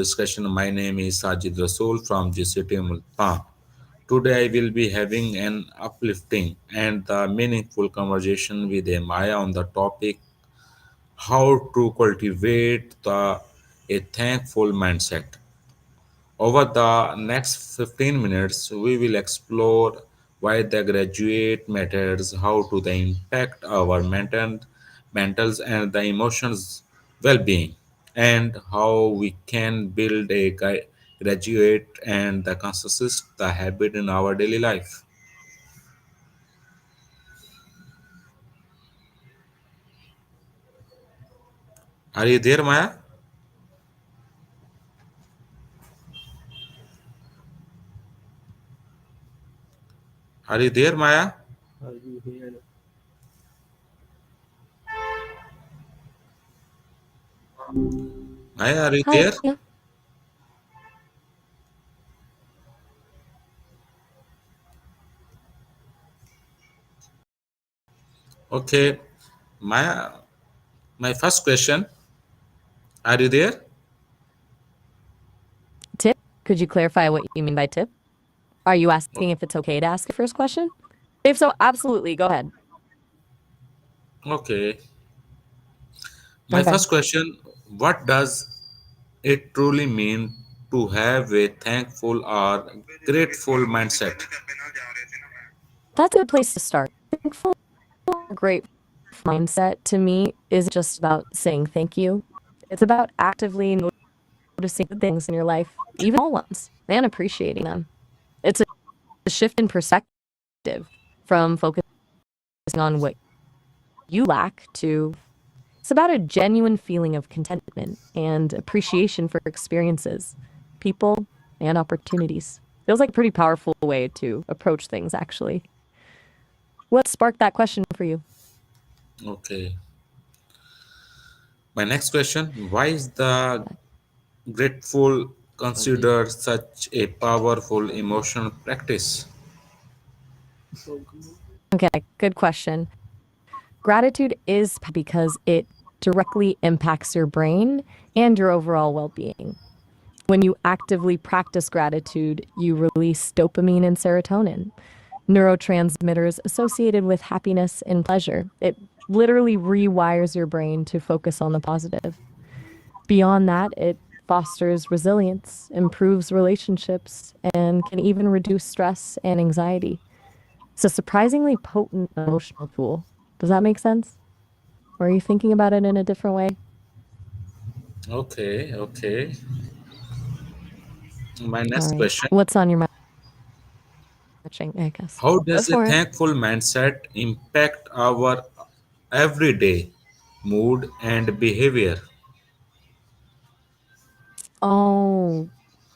discussion. My name is Sajid Rasool from GCT Multan. Today I will be having an uplifting and the meaningful conversation with Maya on the topic how to cultivate a thankful mindset. Over the next 15 minutes, we will explore why the graduate matters, how to the impact our mentals and the emotions well-being, and how we can build a graduate and the consistent the habit in our daily life. Are you there, Maya? Are you there, Maya? Maya, are you Hi. there? Okay, Maya, my first question, are you there? Tip? Could you clarify what you mean by tip? Are you asking if it's okay to ask a first question? If so, absolutely. Go ahead. Okay. My Okay. first question, what does it truly mean to have a thankful or grateful mindset? That's a good place to start. Thankful or grateful mindset to me isn't just about saying thank you. It's about actively noticing good things in your life, even small ones, and appreciating them. It's a shift in perspective from focusing on what you lack to it's about a genuine feeling of contentment and appreciation for experiences, people, and opportunities. Feels like a pretty powerful way to approach things, actually. What sparked that question for you? Okay. My next question, why is the grateful considered such a powerful emotional practice? Okay, good question. Gratitude is because it directly impacts your brain and your overall well being. When you actively practice gratitude, you release dopamine and serotonin, neurotransmitters associated with happiness and pleasure. It literally rewires your brain to focus on the positive. Beyond that, it fosters resilience, improves relationships, and can even reduce stress and anxiety. It's a surprisingly potent emotional tool. Does that make sense? Or are you thinking about it in a different way? Okay, okay. My All next right. question, What's on your mind? I guess. how Go does a for it. thankful mindset impact our everyday mood and behavior? Oh,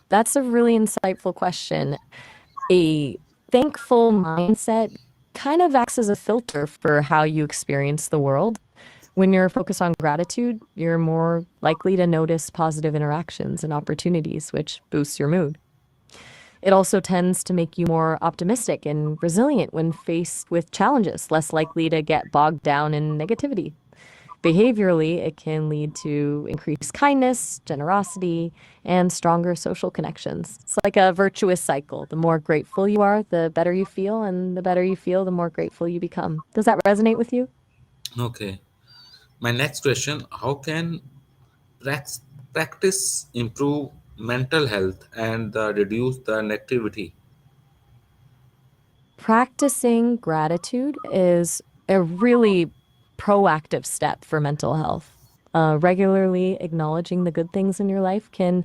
that's a really insightful question. A thankful mindset kind of acts as a filter for how you experience the world. When you're focused on gratitude, you're more likely to notice positive interactions and opportunities, which boosts your mood. It also tends to make you more optimistic and resilient when faced with challenges, less likely to get bogged down in negativity. Behaviorally, it can lead to increased kindness, generosity, and stronger social connections. It's like a virtuous cycle. The more grateful you are, the better you feel, and the better you feel, the more grateful you become. Does that resonate with you? Okay. My next question, how can prac- practice improve mental health and reduce the negativity? Practicing gratitude is a really proactive step for mental health. Regularly acknowledging the good things in your life can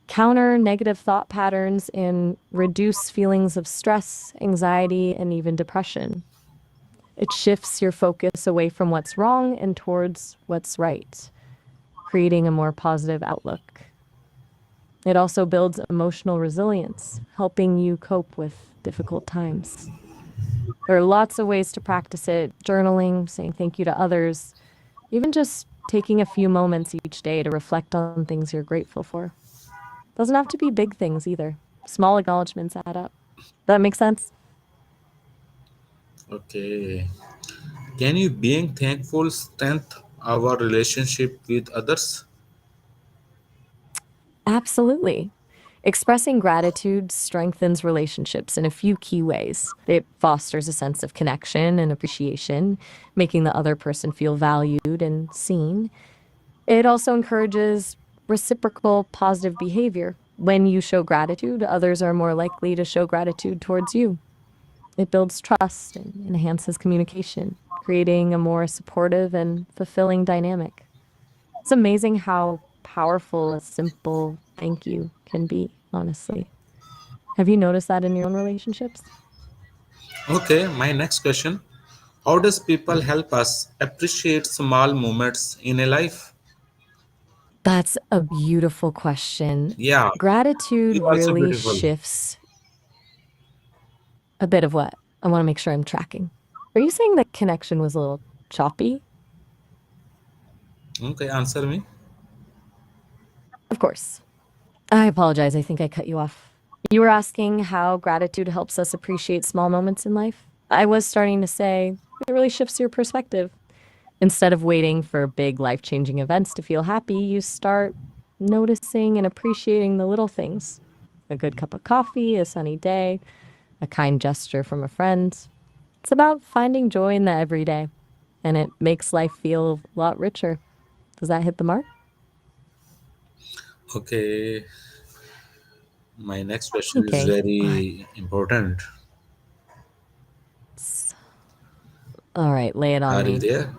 counter negative thought patterns and reduce feelings of stress, anxiety, and even depression. It shifts your focus away from what's wrong and towards what's right, creating a more positive outlook. It also builds emotional resilience, helping you cope with difficult times. There are lots of ways to practice it journaling, saying thank you to others, even just taking a few moments each day to reflect on things you're grateful for. Doesn't have to be big things either. Small acknowledgments add up. That makes sense? Okay. Can you being thankful strengthen our relationship with others? Absolutely. Expressing gratitude strengthens relationships in a few key ways. It fosters a sense of connection and appreciation, making the other person feel valued and seen. It also encourages reciprocal positive behavior. When you show gratitude, others are more likely to show gratitude towards you. It builds trust and enhances communication, creating a more supportive and fulfilling dynamic. It's amazing how powerful a simple thank you can be, honestly. Have you noticed that in your own relationships? Okay, my next question. How does people help us appreciate small moments in a life? That's a beautiful question. Yeah, Gratitude you also really beautiful. shifts a bit of what I want to make sure I'm tracking. Are you saying the connection was a little choppy? Okay, answer me. Of course. I apologize. I think I cut you off. You were asking how gratitude helps us appreciate small moments in life. I was starting to say it really shifts your perspective. Instead of waiting for big life changing events to feel happy, you start noticing and appreciating the little things: a good cup of coffee, a sunny day, a kind gesture from a friend. It's about finding joy in the everyday, and it makes life feel a lot richer. Does that hit the mark? Okay, my next question is Okay. very important. All right, lay it on Are you me. there?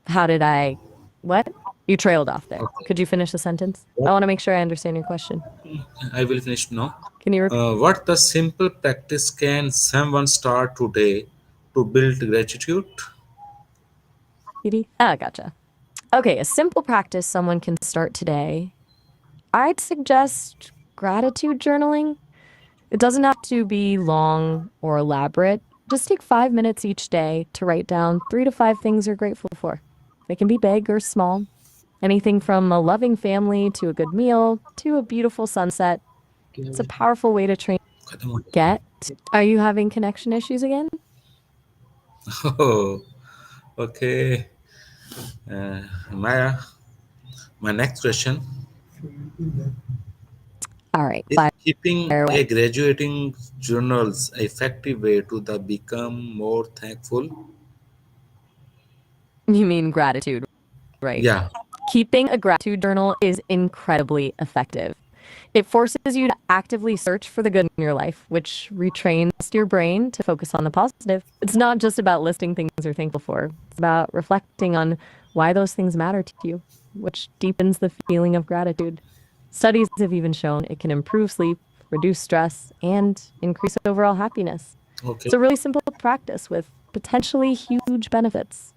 How did I. What? You trailed off there. Okay. Could you finish the sentence? I What want to make sure I understand your question. I will finish now. Can you repeat? What the simple practice can someone start today to build gratitude? Ah, gotcha. Okay, a simple practice someone can start today. I'd suggest gratitude journaling. It doesn't have to be long or elaborate. Just take 5 minutes each day to write down 3 to 5 things you're grateful for. They can be big or small. Anything from a loving family to a good meal to a beautiful sunset. It's a powerful way to train. खत्म हो गया। Get. Are you having connection issues again? Oh, okay. Maya, my next question All right, is fire keeping a away. graduating journals effective way to the become more thankful? You mean gratitude, right? Yeah. Keeping a gratitude journal is incredibly effective. It forces you to actively search for the good in your life, which retrains your brain to focus on the positive. It's not just about listing things you're thankful for, it's about reflecting on why those things matter to you, which deepens the feeling of gratitude. Studies have even shown it can improve sleep, reduce stress, and increase overall happiness. Okay. It's a really simple practice with potentially huge benefits.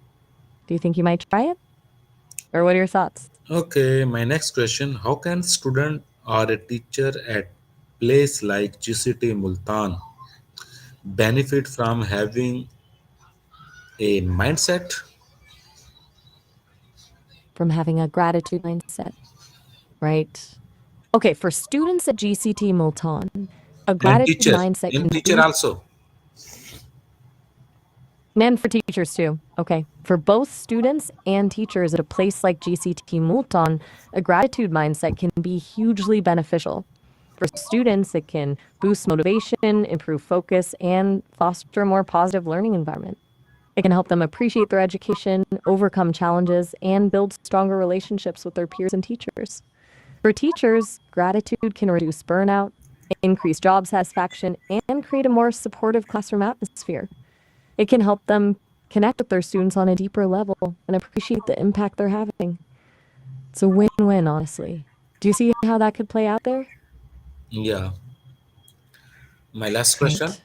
Do you think you might try it? Or what are your thoughts? Okay. My next question: how can student or a teacher at place like GCT Multan benefit from having a mindset? From having a gratitude mindset, right? Okay, for students at GCT Multan, a And gratitude teacher, mindset and can teacher boost, also. and for teachers too. Okay, for both students and teachers at a place like GCT Multan, a gratitude mindset can be hugely beneficial. For students, it can boost motivation, improve focus, and foster a more positive learning environment. It can help them appreciate their education, overcome challenges, and build stronger relationships with their peers and teachers. For teachers, gratitude can reduce burnout, increase job satisfaction, and create a more supportive classroom atmosphere. It can help them connect with their students on a deeper level and appreciate the impact they're having. It's a win-win, honestly. Do you see how that could play out there? Yeah. My last question. Great.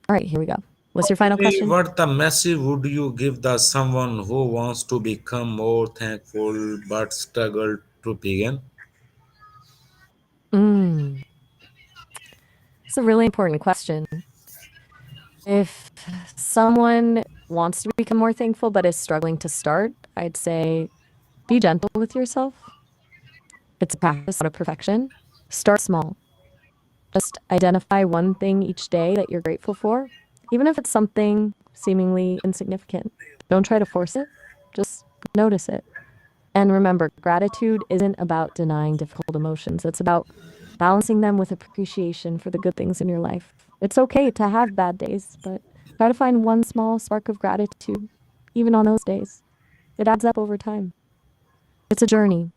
All right, here we go. What's your Tell final me, question? what the message would you give the someone who wants to become more thankful but struggle to begin? Mm, it's a really important question. If someone wants to become more thankful but is struggling to start, I'd say be gentle with yourself. It's a practice, not a perfection. Start small. Just identify one thing each day that you're grateful for, even if it's something seemingly insignificant. Don't try to force it, just notice it. And remember, gratitude isn't about denying difficult emotions. It's about balancing them with appreciation for the good things in your life. It's okay to have bad days, but try to find one small spark of gratitude, even on those days. It adds up over time. It's a journey,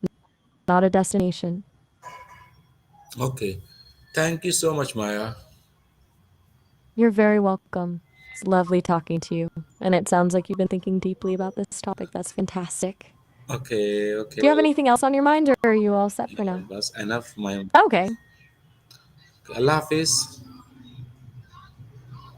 not a destination. Okay. Thank you so much, Maya. You're very welcome. It's lovely talking to you. And it sounds like you've been thinking deeply about this topic. That's fantastic. Okay, Do you have okay. anything else on your mind, or are you all set for now? That's enough. My Okay. Allah Hafiz.